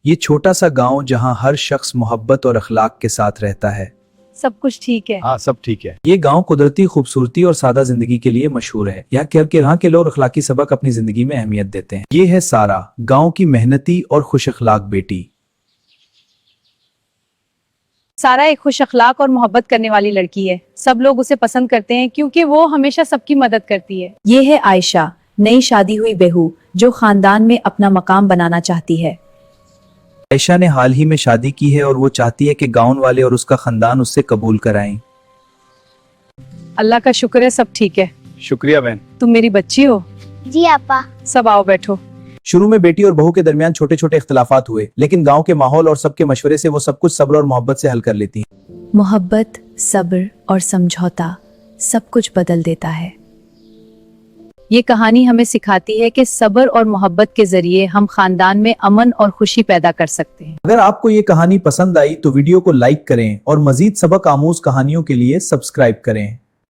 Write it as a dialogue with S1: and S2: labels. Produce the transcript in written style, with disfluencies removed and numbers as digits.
S1: ये छोटा सा गांव जहां हर शख्स मोहब्बत और अखलाक के साथ रहता है।
S2: सब कुछ ठीक है।
S3: हाँ सब ठीक है।
S1: ये गांव कुदरती खूबसूरती और सादा जिंदगी के लिए मशहूर है। यहाँ के लोग अखलाकी सबक अपनी जिंदगी में अहमियत देते हैं। ये है सारा, गांव की मेहनती और खुश अखलाक बेटी।
S2: सारा एक खुश अखलाक और मोहब्बत करने वाली लड़की है। सब लोग उसे पसंद करते हैं क्योंकि वो हमेशा सबकी मदद करती है।
S4: ये है आयशा, नई शादी हुई बहू जो खानदान में अपना मकाम बनाना चाहती है।
S1: आयशा ने हाल ही में शादी की है और वो चाहती है कि गांव वाले और उसका खानदान उससे कबूल कराएं।
S2: अल्लाह का शुक्र है, सब ठीक है।
S3: शुक्रिया बहन।
S2: तुम मेरी बच्ची हो।
S5: जी आपा।
S2: सब आओ बैठो।
S1: शुरू में बेटी और बहू के दरमियान छोटे छोटे इख्तिलाफात हुए, लेकिन गांव के माहौल और सबके मशवरे से वो सब कुछ सब्र और मोहब्बत से हल कर लेती हैं।
S4: मोहब्बत, सब्र और समझौता सब कुछ बदल देता है।
S2: ये कहानी हमें सिखाती है कि सब्र और मोहब्बत के जरिए हम खानदान में अमन और खुशी पैदा कर सकते हैं।
S1: अगर आपको ये कहानी पसंद आई तो वीडियो को लाइक करें और मजीद सबक आमूज कहानियों के लिए सब्सक्राइब करें।